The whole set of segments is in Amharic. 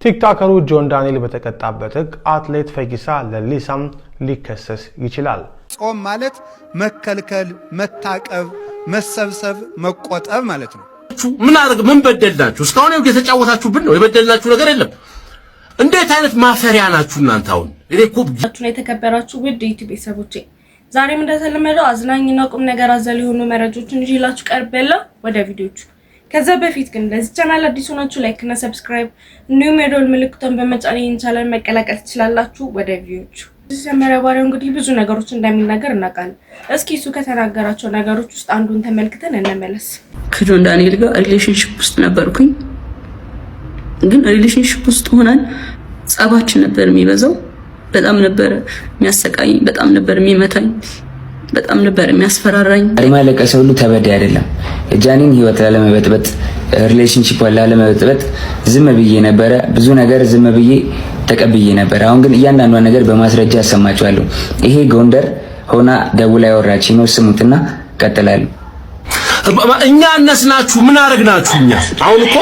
ቲክቶከሩ ጆን ዳንኤል በተቀጣበት ሕግ አትሌት ፈይሳ ለሊሳም ሊከሰስ ይችላል። ጾም ማለት መከልከል፣ መታቀብ፣ መሰብሰብ፣ መቆጠብ ማለት ነው። ምን በደልናችሁ? እስካሁን የተጫወታችሁብን ነው። የበደልናችሁ ነገር የለም። እንዴት አይነት ማፈሪያ ናችሁ እናንተ! አሁን የተከበራችሁ ውድ ዩቲዩብ ቤተሰቦቼ ዛሬም እንደተለመደው አዝናኝና ቁም ነገር አዘል የሆኑ መረጃዎችን ይዤላችሁ ቀርቤያለሁ። ወደ ቪዲዮቹ ከዛ በፊት ግን ለዚህ ቻናል አዲስ ሆናችሁ ላይክ እና ሰብስክራይብ እንዲሁም የደወል ምልክቱን በመጫን ይህን ቻናል መቀላቀል ትችላላችሁ። ወደ ቪዲዮቹ ተመራባሪው እንግዲህ ብዙ ነገሮች እንደሚናገር እናውቃለን። እስኪ እሱ ከተናገራቸው ነገሮች ውስጥ አንዱን ተመልክተን እንመለስ። ከጆን ዳንኤል ጋር ሪሌሽንሺፕ ውስጥ ነበርኩኝ። ግን ሪሌሽንሺፕ ውስጥ ሆነን ጸባችን ነበር የሚበዛው። በጣም ነበር የሚያሰቃኝ፣ በጣም ነበር የሚመታኝ፣ በጣም ነበር የሚያስፈራራኝ። ማለቀስ ሁሉ ተበዳይ አይደለም። የጃኒን ህይወት ላለመበጥበጥ ሪሌሽንሺፕ ላለመበጥበጥ ዝም ብዬ ነበረ። ብዙ ነገር ዝም ብዬ ተቀብዬ ነበር። አሁን ግን እያንዳንዷን ነገር በማስረጃ አሰማችኋለሁ። ይሄ ጎንደር ሆና ደውላ ያወራችኝ ነው። ስሙትና ቀጥላለሁ። እኛ እነስናችሁ ምን አረግናችሁ? እኛ አሁን እኮ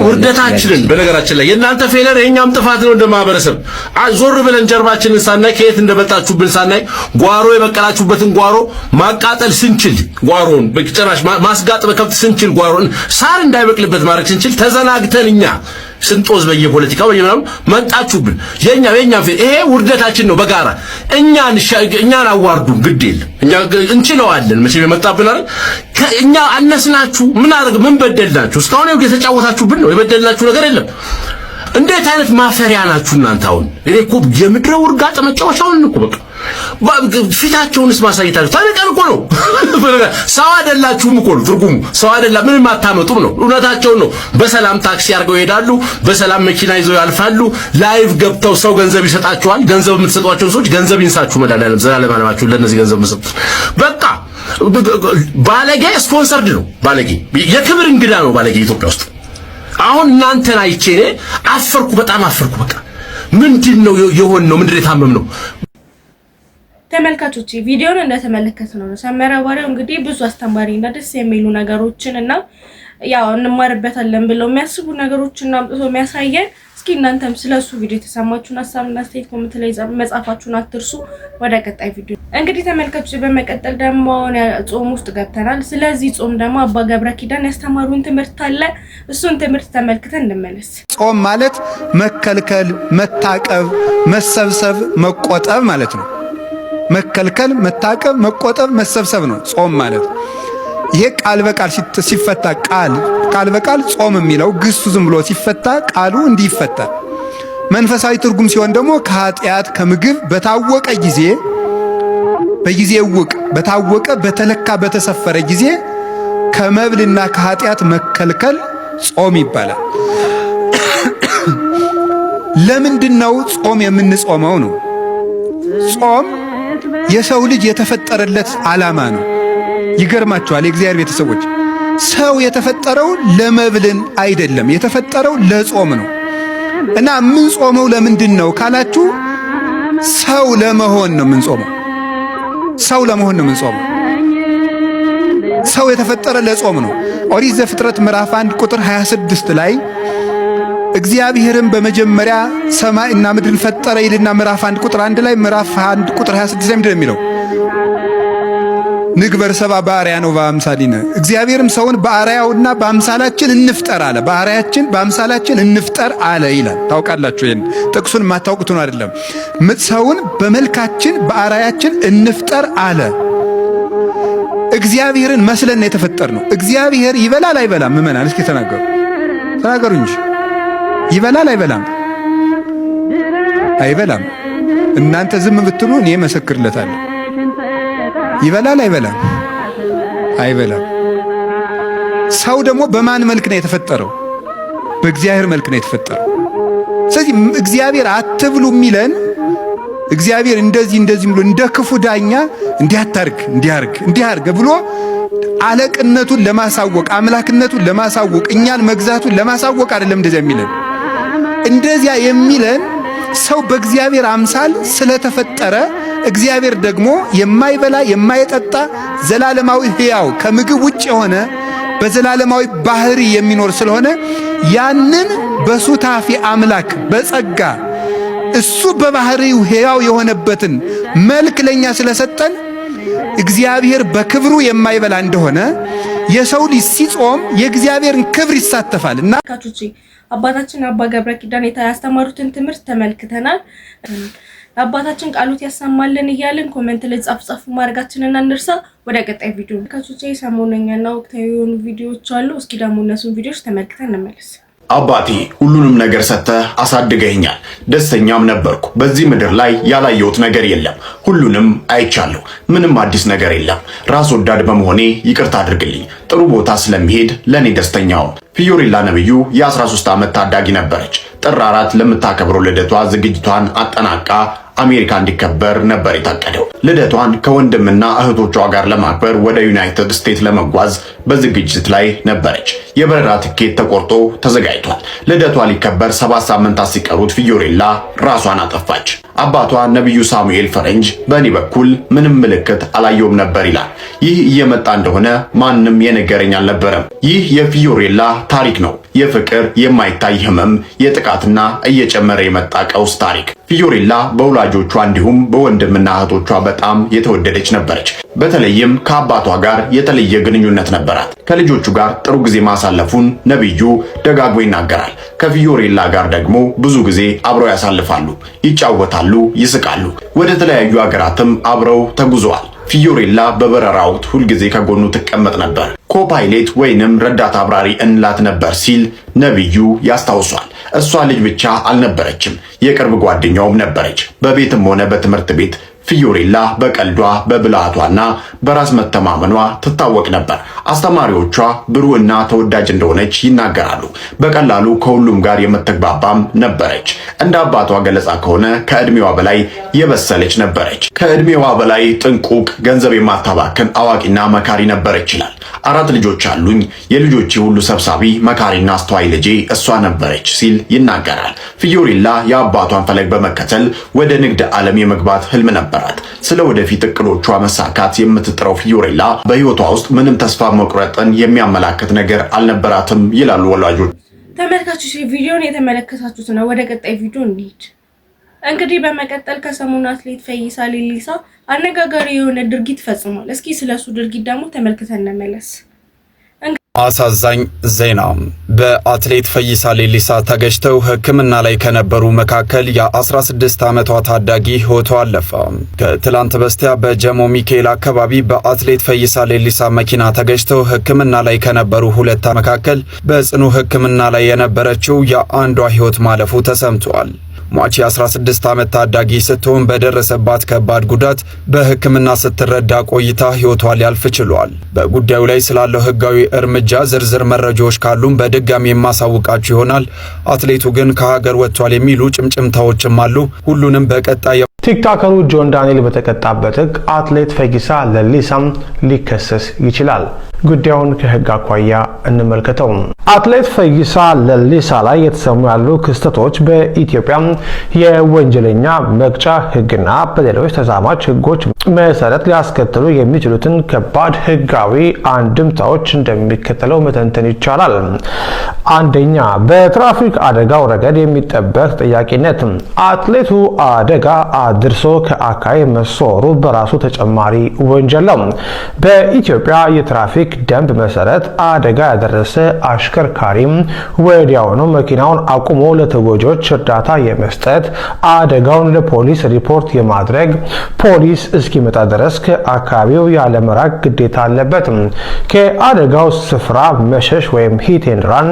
ውርደታችንን በነገራችን ላይ የእናንተ ፌለር የኛም ጥፋት ነው። እንደማህበረሰብ ዞር ብለን ጀርባችንን ሳናይ ከየት እንደመጣችሁብን ሳናይ ጓሮ የበቀላችሁበትን ጓሮ ማቃጠል ስንችል ጓሮን በጭራሽ ማስጋጥ በከብት ስንችል ጓሮን ሳር እንዳይበቅልበት ማድረግ ስንችል ተዘናግተን እኛ ስንጦዝ በየፖለቲካው በየምናም መጣችሁብን። የኛ ይሄ ውርደታችን ነው። በጋራ እኛን አዋርዱን ግድ የለም። እኛ እንችለዋለን። መቼም የመጣብን አይደል? እኛ አነስናችሁ። ምን በደልናችሁ? እስካሁን የተጫወታችሁብን ነው። የበደልናችሁ ነገር የለም። እንዴት አይነት ማፈሪያ ናችሁ እናንተ! አሁን እኔ እኮ የምድረ ውርጋጥ መጫወቻውን እኮ በቃ ፊታቸውንስ ማሳየታችሁ ታሪቀን እኮ ነው። ሰው አይደላችሁም እኮ ነው ትርጉሙ። ሰው አይደላ ምንም አታመጡም ነው። እውነታቸውን ነው። በሰላም ታክሲ አድርገው ይሄዳሉ፣ በሰላም መኪና ይዘው ያልፋሉ። ላይቭ ገብተው ሰው ገንዘብ ይሰጣቸዋል። ገንዘብ የምትሰጧቸው ሰዎች ገንዘብ ይንሳችሁ መዳለም ዘላለም አለማችሁ ለነዚህ ገንዘብ መስጠት በቃ ባለጌ ስፖንሰርድ ነው። ባለጌ የክብር እንግዳ ነው ባለጌ ኢትዮጵያ ውስጥ። አሁን እናንተን አይቼ እኔ አፈርኩ፣ በጣም አፈርኩ። በቃ ምንድነው የሆነው? ምንድነው የታመምነው? ተመልካቾች ቪዲዮውን እንደተመለከትነው ነው ሰመረ ባሪያው እንግዲህ ብዙ አስተማሪና ደስ የሚሉ ነገሮችን እና ያው እንማርበታለን ብለው የሚያስቡ ነገሮችን አምጥቶ የሚያሳየን። እስኪ እናንተም ስለሱ ቪዲዮ የተሰማችሁን ሐሳብና አስተያየት ኮሜንት ላይ መጻፋችሁን አትርሱ። ወደ ቀጣይ ቪዲዮ እንግዲህ ተመልካቾች በመቀጠል ደግሞ ጾም ውስጥ ገብተናል። ስለዚህ ጾም ደግሞ አባ ገብረ ኪዳን ያስተማሩን ትምህርት አለ። እሱን ትምህርት ተመልክተን እንመለስ። ጾም ማለት መከልከል፣ መታቀብ፣ መሰብሰብ፣ መቆጠብ ማለት ነው። መከልከል፣ መታቀብ፣ መቆጠብ፣ መሰብሰብ ነው ጾም ማለት። ይሄ ቃል በቃል ሲፈታ ቃል በቃል ጾም የሚለው ግሱ ዝም ብሎ ሲፈታ ቃሉ እንዲህ ይፈታል። መንፈሳዊ ትርጉም ሲሆን ደግሞ ከኃጢአት ከምግብ በታወቀ ጊዜ በጊዜ ውቅ በታወቀ በተለካ በተሰፈረ ጊዜ ከመብልና ከኃጢአት መከልከል ጾም ይባላል። ለምንድነው ጾም የምንጾመው ነው? ጾም የሰው ልጅ የተፈጠረለት ዓላማ ነው። ይገርማችኋል የእግዚአብሔር ቤተሰቦች፣ ሰው የተፈጠረው ለመብልን አይደለም፣ የተፈጠረው ለጾም ነው። እና ምን ጾመው ለምንድን ነው ካላችሁ ሰው ለመሆን ነው የምንጾመው። ሰው ለመሆን ነው የምንጾመው። ሰው የተፈጠረ ለጾም ነው። ኦሪት ዘፍጥረት ምዕራፍ 1 ቁጥር 26 ላይ እግዚአብሔርም በመጀመሪያ ሰማይና ምድርን ፈጠረ ይልና ምዕራፍ 1 ቁጥር 1 ላይ ምዕራፍ 1 ቁጥር 26 ላይ ምንድን ነው የሚለው? ንግበር ሰብአ በአርአያነ ወበአምሳሊነ፣ እግዚአብሔርም ሰውን በአርአያውና በአምሳላችን እንፍጠር አለ። በአምሳላችን እንፍጠር አለ ይላል። ታውቃላችሁ፣ ይሄን ጥቅሱን ማታውቁት ነው አይደለም። ሰውን በመልካችን በአርአያችን እንፍጠር አለ። እግዚአብሔርን መስለን ነው የተፈጠርነው። እግዚአብሔር ይበላል አይበላም? ምእመናን እስኪ ተናገሩ እንጂ ይበላል አይበላም? አይበላም። እናንተ ዝም ብትሉ እኔ መሰክርለታለሁ። ይበላል አይበላም? አይበላም። ሰው ደግሞ በማን መልክ ነው የተፈጠረው? በእግዚአብሔር መልክ ነው የተፈጠረው። ስለዚህ እግዚአብሔር አትብሉ የሚለን እግዚአብሔር እንደዚህ ብሎ እንደ ክፉ ዳኛ እንዲያርግ ብሎ አለቅነቱን ለማሳወቅ አምላክነቱን ለማሳወቅ እኛን መግዛቱን ለማሳወቅ አይደለም እንደዚያ የሚለን። እንደዚያ የሚለን ሰው በእግዚአብሔር አምሳል ስለተፈጠረ እግዚአብሔር ደግሞ የማይበላ የማይጠጣ ዘላለማዊ ሕያው ከምግብ ውጭ የሆነ በዘላለማዊ ባህሪ የሚኖር ስለሆነ ያንን በሱታፊ አምላክ በጸጋ እሱ በባህሪው ሕያው የሆነበትን መልክ ለኛ ስለሰጠን እግዚአብሔር በክብሩ የማይበላ እንደሆነ የሰው ልጅ ሲጾም የእግዚአብሔርን ክብር ይሳተፋልና አባታችን አባ ገብረ ኪዳን ያስተማሩትን ትምህርት ተመልክተናል። አባታችን ቃሉት ያሰማልን እያልን ኮሜንት ላይ ጻፍ ማድረጋችንን አንርሳ። ወደ ቀጣይ ቪዲዮ ካቹቼ ሰሞነኛና ወቅታዊ የሆኑ ቪዲዮዎች አሉ። እስኪ ደግሞ እነሱን ቪዲዮዎች ተመልክተን እንመለስ። አባቴ ሁሉንም ነገር ሰጥተህ አሳድገኛል። ደስተኛም ነበርኩ። በዚህ ምድር ላይ ያላየሁት ነገር የለም። ሁሉንም አይቻለሁ። ምንም አዲስ ነገር የለም። ራስ ወዳድ በመሆኔ ይቅርታ አድርግልኝ። ጥሩ ቦታ ስለሚሄድ ለኔ ደስተኛው። ፊዮሬላ ነብዩ የ13 ዓመት ታዳጊ ነበረች። ጥር 4 ለምታከብረው ልደቷ ዝግጅቷን አጠናቃ አሜሪካ እንዲከበር ነበር የታቀደው። ልደቷን ከወንድምና እህቶቿ ጋር ለማክበር ወደ ዩናይትድ ስቴትስ ለመጓዝ በዝግጅት ላይ ነበረች። የበረራ ትኬት ተቆርጦ ተዘጋጅቷል። ልደቷ ሊከበር 7 ሳምንታት ሲቀሩት ፊዮሬላ ራሷን አጠፋች። አባቷ ነብዩ ሳሙኤል ፈረንጅ በእኔ በኩል ምንም ምልክት አላየውም ነበር ይላል። ይህ እየመጣ እንደሆነ ማንም የነገረኝ አልነበረም። ይህ የፊዮሬላ ታሪክ ነው። የፍቅር የማይታይ ህመም፣ የጥቃትና እየጨመረ የመጣ ቀውስ ታሪክ። ፊዮሬላ በወላጆቿ እንዲሁም በወንድምና እህቶቿ በጣም የተወደደች ነበረች። በተለይም ከአባቷ ጋር የተለየ ግንኙነት ነበራት። ከልጆቹ ጋር ጥሩ ጊዜ ማሳለፉን ነብዩ ደጋግሞ ይናገራል። ከፊዮሬላ ጋር ደግሞ ብዙ ጊዜ አብረው ያሳልፋሉ፣ ይጫወታሉ፣ ይስቃሉ። ወደ ተለያዩ ሀገራትም አብረው ተጉዘዋል። ፊዮሬላ በበረራ ወቅት ሁልጊዜ ከጎኑ ትቀመጥ ነበር። ኮፓይሌት ወይንም ረዳት አብራሪ እንላት ነበር ሲል ነብዩ ያስታውሷል። እሷ ልጅ ብቻ አልነበረችም፣ የቅርብ ጓደኛውም ነበረች። በቤትም ሆነ በትምህርት ቤት ፊዮሬላ በቀልዷ በብልሃቷና በራስ መተማመኗ ትታወቅ ነበር። አስተማሪዎቿ ብሩህና ተወዳጅ እንደሆነች ይናገራሉ። በቀላሉ ከሁሉም ጋር የምትግባባም ነበረች። እንደ አባቷ ገለጻ ከሆነ ከእድሜዋ በላይ የበሰለች ነበረች። ከእድሜዋ በላይ ጥንቁቅ፣ ገንዘብ የማታባክን አዋቂና መካሪ ነበረች ይላል። 4 ልጆች አሉኝ። የልጆቼ ሁሉ ሰብሳቢ፣ መካሪና አስተዋይ ልጄ እሷ ነበረች ሲል ይናገራል። ፊዮሬላ የአባቷን ፈለግ በመከተል ወደ ንግድ ዓለም የመግባት ህልም ነበራት። ስለ ወደፊት እቅዶቿ መሳካት የምትጥረው ፊዮሬላ በህይወቷ ውስጥ ምንም ተስፋ መቁረጥን የሚያመላክት ነገር አልነበራትም ይላሉ ወላጆች። ተመልካቾች ቪዲዮን የተመለከታችሁት ነው። ወደ ቀጣይ ቪዲዮ እንሂድ። እንግዲህ በመቀጠል ከሰሞኑ አትሌት ፈይሳ ሌሊሳ አነጋጋሪ የሆነ ድርጊት ፈጽሟል። እስኪ ስለሱ ድርጊት ደግሞ ተመልክተን እንመለስ። አሳዛኝ ዜና። በአትሌት ፈይሳ ሌሊሳ ተገጭተው ሕክምና ላይ ከነበሩ መካከል የ16 ዓመቷ ታዳጊ ሕይወቷ አለፈ። ከትላንት በስቲያ በጀሞ ሚካኤል አካባቢ በአትሌት ፈይሳ ሌሊሳ መኪና ተገጭተው ሕክምና ላይ ከነበሩ 2 መካከል በጽኑ ሕክምና ላይ የነበረችው የአንዷ ሕይወት ማለፉ ተሰምቷል። ሟች የ16 ዓመት ታዳጊ ስትሆን በደረሰባት ከባድ ጉዳት በሕክምና ስትረዳ ቆይታ ሕይወቷ ሊያልፍ ችሏል። በጉዳዩ ላይ ስላለው ሕጋዊ እርምጃ ዝርዝር መረጃዎች ካሉም በድጋሚ የማሳውቃችሁ ይሆናል። አትሌቱ ግን ከሀገር ወጥቷል የሚሉ ጭምጭምታዎችም አሉ። ሁሉንም በቀጣይ ቲክቶከሩ ጆን ዳንኤል በተቀጣበት ሕግ አትሌት ፈይሳ ሌሊሳም ሊከሰስ ይችላል። ጉዳዩን ከሕግ አኳያ እንመልከተው። አትሌት ፈይሳ ሌሊሳ ላይ የተሰሙ ያሉ ክስተቶች በኢትዮጵያ የወንጀለኛ መቅጫ ሕግና በሌሎች ተዛማች ሕጎች መሰረት ሊያስከትሉ የሚችሉትን ከባድ ሕጋዊ አንድምታዎች እንደሚከተለው መተንተን ይቻላል። አንደኛ፣ በትራፊክ አደጋው ረገድ የሚጠበቅ ተጠያቂነት። አትሌቱ አደጋ አድርሶ ከአካባቢ መሰወሩ በራሱ ተጨማሪ ወንጀል ነው። በኢትዮጵያ የትራፊክ ደንብ መሰረት አደጋ ያደረሰ አሽከርካሪም ወዲያውኑ መኪናውን አቁሞ ለተጎጂዎች እርዳታ የመስጠት፣ አደጋውን ለፖሊስ ሪፖርት የማድረግ፣ ፖሊስ እስኪመጣ ድረስ ከአካባቢው ያለመራቅ ግዴታ አለበት። ከአደጋው ስፍራ መሸሽ ወይም ሂት ኤንድ ራን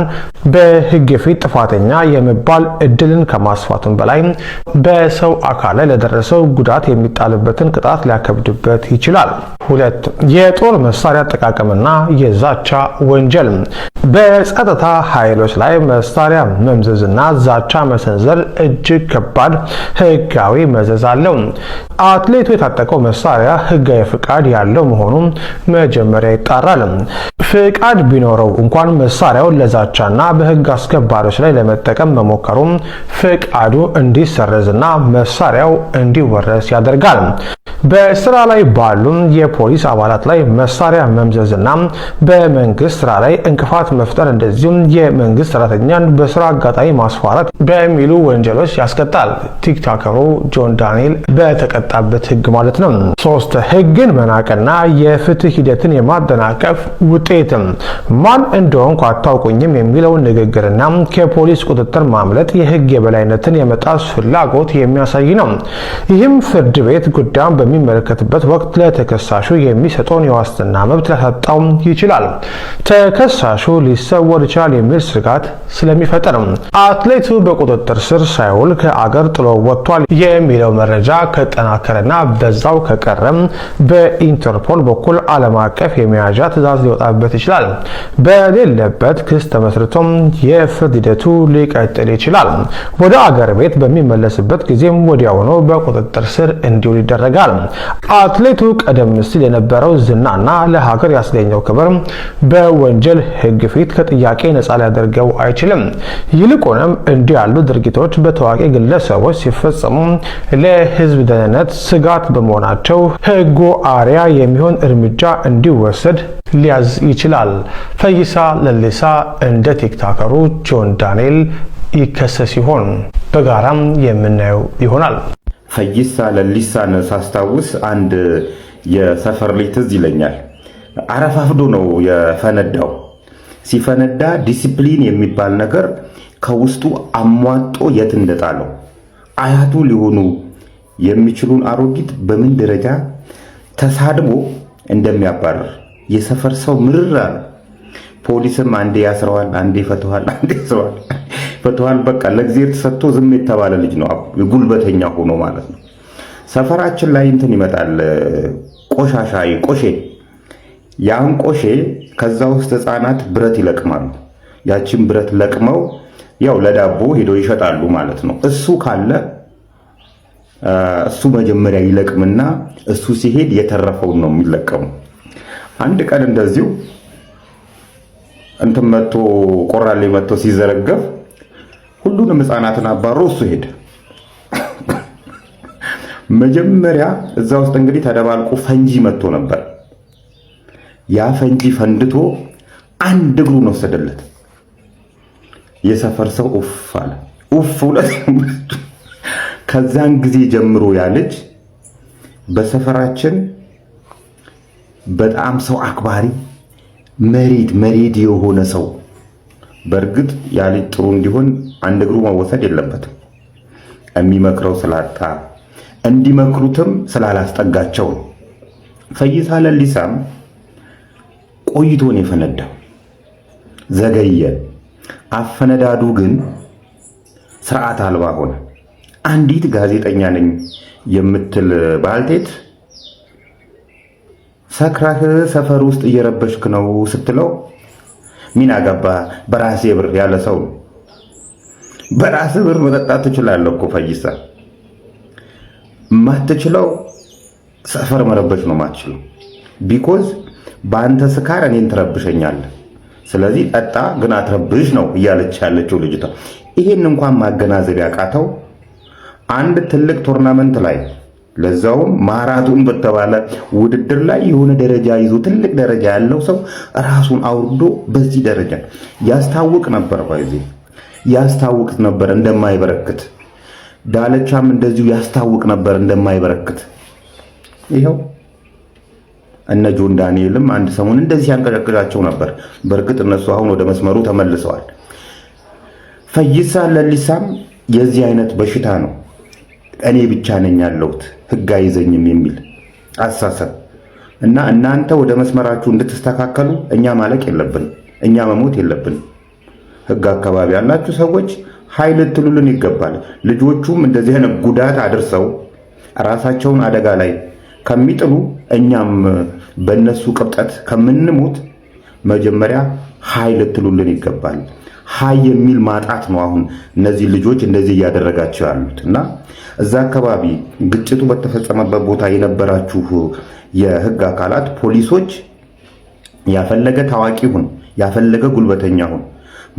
በሕግ ፊት ጥፋተኛ የመባል እድልን ከማስፋቱም በላይ በሰው አካል ላይ ለደረሰው ጉዳት የሚጣልበትን ቅጣት ሊያከብድበት ይችላል። 2. የጦር መሳሪያ አጠቃቀምና የዛቻ ወንጀል። በጸጥታ ኃይሎች ላይ መሳሪያ መምዘዝና ዛቻ መሰንዘር እጅግ ከባድ ሕጋዊ መዘዝ አለው። አትሌቱ የታጠቀው መሳሪያ ሕጋዊ ፍቃድ ያለው መሆኑን መጀመሪያ ይጣራል። ፍቃድ ቢኖረው እንኳን መሳሪያውን ለዛቻና በሕግ አስከባሪዎች ላይ ለመጠቀም መሞከሩም ፍቃዱ እንዲሰረዝና መሳሪያው እንዲወረስ ያደርጋል። በስራ ላይ ባሉ የፖሊስ አባላት ላይ መሳሪያ መምዘዝና በመንግስት ስራ ላይ እንቅፋት መፍጠር እንደዚሁም የመንግስት ሰራተኛን በስራ አጋጣሚ ማስፈራራት በሚሉ ወንጀሎች ያስቀጣል። ቲክቶከሩ ጆን ዳንኤል በተቀጣበት ህግ ማለት ነው። 3 ህግን መናቅና የፍትህ ሂደትን የማደናቀፍ ውጤትም ማን እንደሆንኩ አታውቁኝም የሚለውን ንግግርና ከፖሊስ ቁጥጥር ማምለጥ የህግ የበላይነትን የመጣስ ፍላጎት የሚያሳይ ነው። ይህም ፍርድ ቤት ጉዳዩን በሚመለከትበት ወቅት ለተከሳሹ የሚሰጠውን የዋስትና መብት ሊያሳጣው ይችላል። ተከሳሹ ሊሰወር ይችላል የሚል ስጋት ስለሚፈጠር አትሌቱ በቁጥጥር ስር ሳይውል ከአገር ጥሎ ወጥቷል የሚለው መረጃ ከጠናከረና በዛው ከቀረም በኢንተርፖል በኩል ዓለም አቀፍ የመያዣ ትዕዛዝ ሊወጣበት ይችላል። በሌለበት ክስ ተመስርቶም የፍርድ ሂደቱ ሊቀጥል ይችላል። ወደ አገር ቤት በሚመለስበት ጊዜም ወዲያውኑ በቁጥጥር ስር እንዲውል ይደረጋል። አትሌቱ ቀደም ሲል የነበረው ዝናና ለሀገር ያስገኘው ክብር በወንጀል ህግ ፊት ከጥያቄ ነፃ ሊያደርገው አይችልም። ይልቁንም እንዲህ ያሉ ድርጊቶች በታዋቂ ግለሰቦች ሲፈጸሙ ለህዝብ ደህንነት ስጋት በመሆናቸው ህጉ አርያ የሚሆን እርምጃ እንዲወሰድ ሊያዝ ይችላል። ፈይሳ ለሊሳ እንደ ቲክቶከሩ ጆን ዳንኤል ይከሰስ ሲሆን በጋራም የምናየው ይሆናል። ፈይሳ ለሊሳን ሳስታውስ አንድ የሰፈር ልጅ ትዝ ይለኛል። አረፋፍዶ ነው የፈነዳው። ሲፈነዳ ዲሲፕሊን የሚባል ነገር ከውስጡ አሟጦ የት እንደጣለው አያቱ ሊሆኑ የሚችሉን አሮጊት በምን ደረጃ ተሳድቦ እንደሚያባርር የሰፈር ሰው ምርር አለ። ፖሊስም አንዴ ያስረዋል፣ አንዴ ፈተዋል፣ አንዴ ያስረዋል፣ ፈተዋል። በቃ ለእግዚአብሔር ተሰጥቶ ዝም የተባለ ልጅ ነው፣ ጉልበተኛ ሆኖ ማለት ነው። ሰፈራችን ላይ እንትን ይመጣል ቆሻሻ ቆሼ፣ ያን ቆሼ ከዛ ውስጥ ህፃናት ብረት ይለቅማሉ። ያችን ብረት ለቅመው ያው ለዳቦ ሄደው ይሸጣሉ ማለት ነው። እሱ ካለ እሱ መጀመሪያ ይለቅምና እሱ ሲሄድ የተረፈውን ነው የሚለቀሙ። አንድ ቀን እንደዚሁ እንትን መጥቶ ቆራሌ መጥቶ ሲዘረገፍ ሁሉንም ህፃናትን አባሮ እሱ ሄደ። መጀመሪያ እዛ ውስጥ እንግዲህ ተደባልቆ ፈንጂ መጥቶ ነበር። ያ ፈንጂ ፈንድቶ አንድ እግሩን ወሰደለት። የሰፈር ሰው ኡፍ አለ። ኡፍ ሁለት። ከዛን ጊዜ ጀምሮ ያ ልጅ በሰፈራችን በጣም ሰው አክባሪ መሬት የሆነ ሰው። በእርግጥ ያ ልጅ ጥሩ እንዲሆን አንድ እግሩ መወሰድ የለበትም። የሚመክረው ስላጣ እንዲመክሩትም ስላላስጠጋቸው። ፈይሳ ለሊሳም ቆይቶን የፈነዳው ዘገየ። አፈነዳዱ ግን ስርዓት አልባ ሆነ። አንዲት ጋዜጠኛ ነኝ የምትል ባልቴት ሰክራህ ሰፈር ውስጥ እየረበሽክ ነው ስትለው ሚና ገባ በራሴ ብር ያለ ሰው። በራሴ ብር መጠጣት ትችላለህ እኮ ፈይሳ። ማትችለው ሰፈር መረበሽ ነው ማትችለው። ቢኮዝ በአንተ ስካር እኔን ትረብሸኛለህ። ስለዚህ ጠጣ ግን አትረብሽ ነው እያለች ያለችው ልጅቷ። ይሄን እንኳን ማገናዘብ ያቃተው አንድ ትልቅ ቶርናመንት ላይ ለዛውም ማራቶን በተባለ ውድድር ላይ የሆነ ደረጃ ይዞ ትልቅ ደረጃ ያለው ሰው ራሱን አውርዶ በዚህ ደረጃ ያስታውቅ ነበር። ያስታውቅ ነበር እንደማይበረክት። ዳለቻም እንደዚሁ ያስታውቅ ነበር እንደማይበረክት። ይሄው እነ ጆን ዳንኤልም አንድ ሰሞን እንደዚህ ያንቀጨቅጫቸው ነበር። በእርግጥ እነሱ አሁን ወደ መስመሩ ተመልሰዋል። ፈይሳ ለሊሳም የዚህ አይነት በሽታ ነው። እኔ ብቻ ነኝ ያለሁት ህግ አይዘኝም የሚል አሳሰብ እና እናንተ ወደ መስመራችሁ እንድትስተካከሉ እኛ ማለቅ የለብን፣ እኛ መሞት የለብን። ህግ አካባቢ ያላችሁ ሰዎች ኃይል ትሉልን ይገባል። ልጆቹም እንደዚህ አይነት ጉዳት አድርሰው ራሳቸውን አደጋ ላይ ከሚጥሉ እኛም በእነሱ ቅብጠት ከምንሞት መጀመሪያ ኃይል ትሉልን ይገባል። ኃይ የሚል ማጣት ነው አሁን እነዚህ ልጆች እንደዚህ እያደረጋቸው ያሉት። እና እዛ አካባቢ ግጭቱ በተፈጸመበት ቦታ የነበራችሁ የህግ አካላት ፖሊሶች፣ ያፈለገ ታዋቂ ሁን፣ ያፈለገ ጉልበተኛ ሁን፣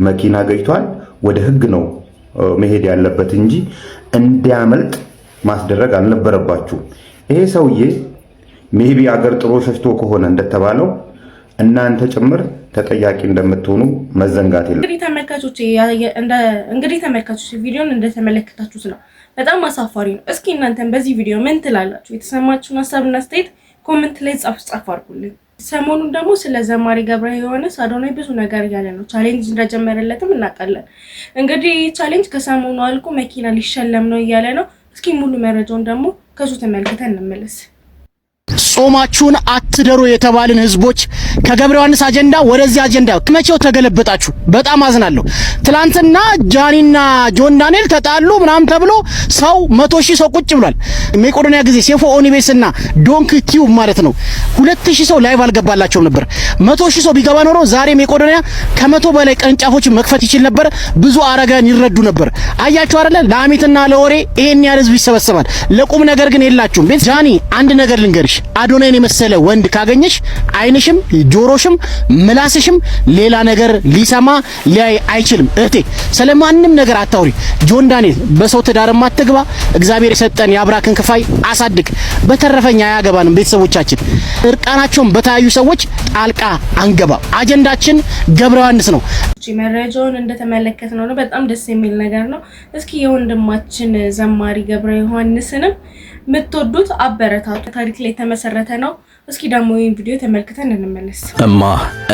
መኪና ገጭቷል ወደ ህግ ነው መሄድ ያለበት እንጂ እንዲያመልጥ ማስደረግ አልነበረባችሁ። ይሄ ሰውዬ ሜቢ አገር ጥሎ ሸሽቶ ከሆነ እንደተባለው እናንተ ጭምር ተጠያቂ እንደምትሆኑ መዘንጋት የለም። እንግዲህ ተመልካቾች ቪዲዮን እንደተመለከታችሁት ነው። በጣም አሳፋሪ ነው። እስኪ እናንተም በዚህ ቪዲዮ ምን ትላላችሁ? የተሰማችሁን ሀሳብና አስተያየት ኮሜንት ላይ ጻፍ አድርጉልኝ። ሰሞኑን ደግሞ ስለ ዘማሪ ገብረዮሐንስ አዶናይ ብዙ ነገር እያለ ነው። ቻሌንጅ እንደጀመረለትም እናውቃለን። እንግዲህ ቻሌንጅ ከሰሞኑ አልቆ መኪና ሊሸለም ነው እያለ ነው። እስኪ ሙሉ መረጃውን ደግሞ ከሱ ተመልክተን እንመለስ። ጾማችሁን አትደሩ የተባልን ህዝቦች ከገብረዮሐንስ አጀንዳ ወደዚህ አጀንዳ መቼው ተገለበጣችሁ? በጣም አዝናለሁ። ትላንትና ጃኒና ጆን ዳንኤል ተጣሉ ምናምን ተብሎ ሰው 100,000 ሰው ቁጭ ብሏል። ሜቄዶኒያ ጊዜ ሴፎ ኦኒቤስና ዶንክ ቲዩብ ማለት ነው 2,000 ሰው ላይቭ አልገባላቸውም ነበር። 100,000 ሰው ቢገባ ኖሮ ዛሬ ሜቄዶኒያ ከ100 በላይ ቅርንጫፎች መክፈት ይችል ነበር። ብዙ አረጋን ይረዱ ነበር። አያችሁ አይደለ? ለአሚትና ለወሬ ይሄን ያህል ህዝብ ይሰበሰባል። ለቁም ነገር ግን የላችሁም። ጃኒ አንድ ነገር ልንገርሽ፣ አዶናይን የመሰለ ወንድ ካገኘሽ አይንሽም ጆሮሽም ምላስሽም ሌላ ነገር ሊሰማ ሊያይ አይችልም። እህቴ ስለማንም ነገር አታውሪ። ጆን ዳንኤል በሰው ትዳርም አትግባ። እግዚአብሔር የሰጠን የአብራክን ክፋይ አሳድግ። በተረፈኛ አያገባንም። ቤተሰቦቻችን እርቃናቸውን በታዩ ሰዎች ጣልቃ አንገባ። አጀንዳችን ገብረዮሐንስ ነው። መረጃውን እንደተመለከትነው ነው። በጣም ደስ የሚል ነገር ነው። እስኪ የወንድማችን ዘማሪ ገብረዮሐንስንም ምትወዱት አበረታቱ። ታሪክ ላይ የተመሰረተ ነው። እስኪ ደግሞ ይህን ቪዲዮ ተመልክተን እንመለስ።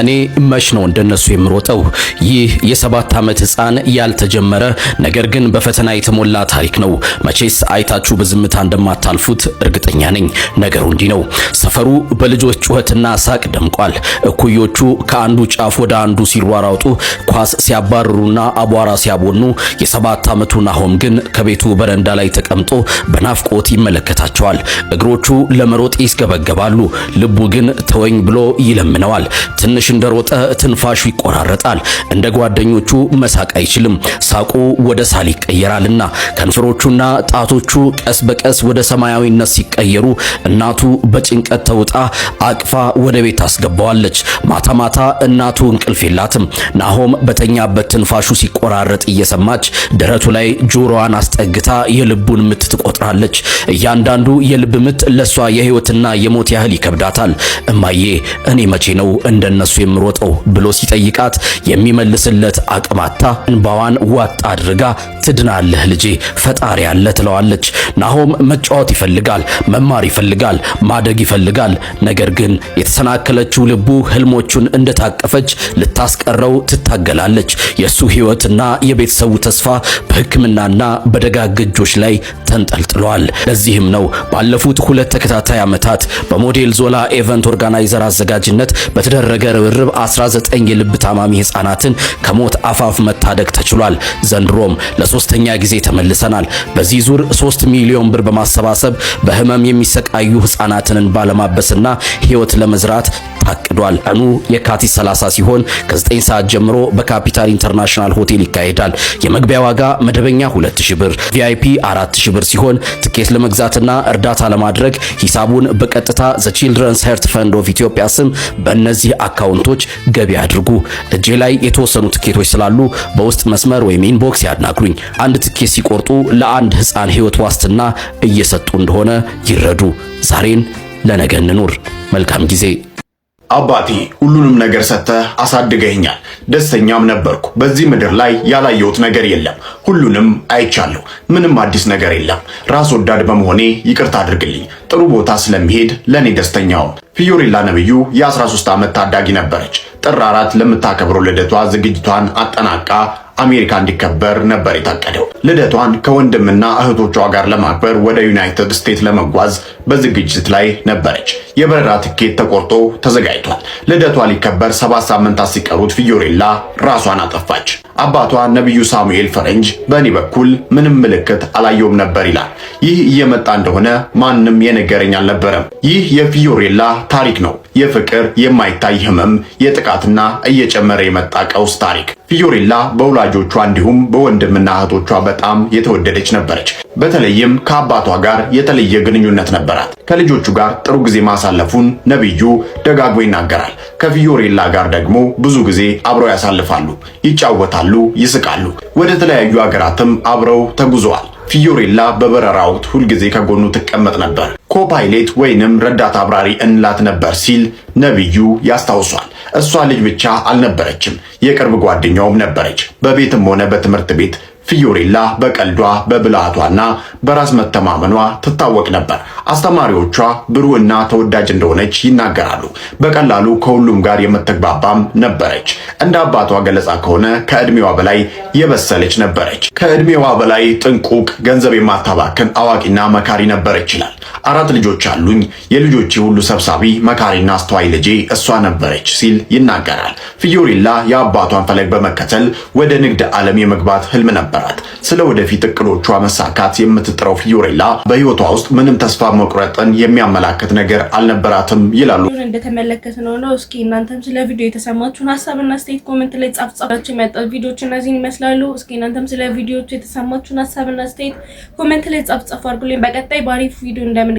እኔ መች ነው እንደነሱ የምሮጠው? ይህ የ7 ዓመት ህፃን ያልተጀመረ ነገር ግን በፈተና የተሞላ ታሪክ ነው። መቼስ አይታችሁ በዝምታ እንደማታልፉት እርግጠኛ ነኝ። ነገሩ እንዲህ ነው። ሰፈሩ በልጆች ጩኸትና ሳቅ ደምቋል። እኩዮቹ ከአንዱ ጫፍ ወደ አንዱ ሲሯሯጡ፣ ኳስ ሲያባርሩና አቧራ ሲያቦኑ፣ የ7 ዓመቱ ናሆም ግን ከቤቱ በረንዳ ላይ ተቀምጦ በናፍቆት ይመለከታቸዋል። እግሮቹ ለመሮጥ ይስገበገባሉ። ልቡ ግን ተወኝ ብሎ ይለምነዋል። ትንሽ እንደሮጠ ትንፋሹ ይቆራረጣል። እንደ ጓደኞቹ መሳቅ አይችልም። ሳቁ ወደ ሳል ይቀየራልና ከንፈሮቹና ጣቶቹ ቀስ በቀስ ወደ ሰማያዊነት ሲቀየሩ እናቱ በጭንቀት ተውጣ አቅፋ ወደ ቤት ታስገባዋለች። ማታ ማታ እናቱ እንቅልፍ የላትም። ናሆም በተኛበት ትንፋሹ ሲቆራረጥ እየሰማች ደረቱ ላይ ጆሮዋን አስጠግታ የልቡን ምት ትቆጥራለች። እያንዳንዱ የልብ ምት ለሷ የህይወትና የሞት ያህል ይከብዳታል። እማዬ እኔ መቼ ነው እንደነሱ የምሮጠው ብሎ ሲጠይቃት የሚመልስለት አቅማታ እንባዋን ዋጥ አድርጋ ትድናለህ ልጄ ፈጣሪ ያለ ትለዋለች። ናሆም መጫወት ይፈልጋል፣ መማር ይፈልጋል፣ ማደግ ይፈልጋል። ነገር ግን የተሰናከለችው ልቡ ህልሞቹን እንደታቀፈች ልታስቀረው ትታገላለች። የሱ ህይወትና የቤተሰቡ ተስፋ በሕክምናና በደጋግ እጆች ላይ ተንጠልጥሏል። ለዚህም ነው ባለፉት 2 ተከታታይ ዓመታት በሞዴል ዞላ ኢቨንት ኦርጋናይዘር አዘጋጅነት በተደረገ ርብርብ 19 የልብ ታማሚ ህፃናትን ከሞት አፋፍ መታደግ ተችሏል። ዘንድሮም ለሶስተኛ ጊዜ ተመልሰናል። በዚህ ዙር 3 ሚሊዮን ብር በማሰባሰብ በህመም የሚሰቃዩ ህፃናትን ባለማበስና ህይወት ለመዝራት ታቅዷል። ቀኑ የካቲት 30 ሲሆን ከ9 ሰዓት ጀምሮ በካፒታል ኢንተርናሽናል ሆቴል ይካሄዳል። የመግቢያ ዋጋ መደበኛ 2000 ብር፣ ቪአይፒ 4000 ብር ሲሆን ትኬት ለመግዛትና እርዳታ ለማድረግ ሂሳቡን በቀጥታ ዘ ቺልድረንስ ሄርት ፈንድ ኦፍ ኢትዮጵያ ስም በእነዚህ አካውንቶች ገቢ አድርጉ። እጄ ላይ የተወሰኑ ትኬቶች ስላሉ በውስጥ መስመር ወይም ኢንቦክስ ያናግሩኝ። አንድ ትኬት ሲቆርጡ ለአንድ ህፃን ህይወት ዋስትና እየሰጡ እንደሆነ ይረዱ። ዛሬን ለነገ እንኑር። መልካም ጊዜ። አባቴ ሁሉንም ነገር ሰጥተህ አሳድገኛል። ደስተኛም ነበርኩ። በዚህ ምድር ላይ ያላየሁት ነገር የለም። ሁሉንም አይቻለሁ። ምንም አዲስ ነገር የለም። ራስ ወዳድ በመሆኔ ይቅርታ አድርግልኝ። ጥሩ ቦታ ስለሚሄድ ለኔ ደስተኛው። ፊዮሬላ ነብዩ የ13 ዓመት ታዳጊ ነበረች። ጥር 4 ለምታከብረው ልደቷ ዝግጅቷን አጠናቃ አሜሪካ እንዲከበር ነበር የታቀደው። ልደቷን ከወንድምና እህቶቿ ጋር ለማክበር ወደ ዩናይትድ ስቴትስ ለመጓዝ በዝግጅት ላይ ነበረች። የበረራ ትኬት ተቆርጦ ተዘጋጅቷል። ልደቷ ሊከበር 7 ሳምንታት ሲቀሩት ፊዮሬላ ራሷን አጠፋች። አባቷ ነብዩ ሳሙኤል ፈረንጅ በእኔ በኩል ምንም ምልክት አላየውም ነበር ይላል። ይህ እየመጣ እንደሆነ ማንም የነገረኝ አልነበረም። ይህ የፊዮሬላ ታሪክ ነው። የፍቅር የማይታይ ህመም፣ የጥቃትና እየጨመረ የመጣ ቀውስ ታሪክ። ፊዮሬላ በወላጆቿ እንዲሁም በወንድምና እህቶቿ በጣም የተወደደች ነበረች። በተለይም ከአባቷ ጋር የተለየ ግንኙነት ነበራት። ከልጆቹ ጋር ጥሩ ጊዜ ማሳለፉን ነብዩ ደጋግሞ ይናገራል። ከፊዮሬላ ጋር ደግሞ ብዙ ጊዜ አብረው ያሳልፋሉ፣ ይጫወታሉ፣ ይስቃሉ። ወደ ተለያዩ ሀገራትም አብረው ተጉዘዋል። ፊዮሬላ በበረራ ወቅት ሁልጊዜ ከጎኑ ትቀመጥ ነበር። ኮፓይሌት ወይንም ረዳት አብራሪ እንላት ነበር ሲል ነብዩ ያስታውሷል። እሷ ልጅ ብቻ አልነበረችም፣ የቅርብ ጓደኛውም ነበረች። በቤትም ሆነ በትምህርት ቤት ፊዮሬላ በቀልዷ በብልሃቷና በራስ መተማመኗ ትታወቅ ነበር። አስተማሪዎቿ ብሩህና ተወዳጅ እንደሆነች ይናገራሉ። በቀላሉ ከሁሉም ጋር የምትግባባም ነበረች። እንደ አባቷ ገለጻ ከሆነ ከእድሜዋ በላይ የበሰለች ነበረች። ከእድሜዋ በላይ ጥንቁቅ፣ ገንዘብ የማታባክን አዋቂና መካሪ ነበረች ይላል። 4 ልጆች አሉኝ፣ የልጆቼ ሁሉ ሰብሳቢ መካሪና አስተዋይ ልጄ እሷ ነበረች ሲል ይናገራል። ፊዮሬላ የአባቷን ፈለግ በመከተል ወደ ንግድ ዓለም የመግባት ህልም ነበራት። ስለ ወደፊት እቅዶቿ መሳካት የምትጥረው ፊዮሬላ በህይወቷ ውስጥ ምንም ተስፋ መቁረጥን የሚያመላክት ነገር አልነበራትም ይላሉ። እንደተመለከትነው ነው። እስኪ እናንተም ስለ ቪዲዮ የተሰማችሁን ሀሳብና አስተያየት ኮሜንት ላይ ጻፉ። የመጣው ቪዲዮዎች እነዚህን ይመስላሉ። እስኪ እናንተም ስለ ቪዲዮዎች የተሰማችሁን ሀሳብና አስተያየት ኮሜንት ላይ ጻፉ አድርጉልኝ። በቀጣይ ባሪፍ ቪዲዮ እንደምን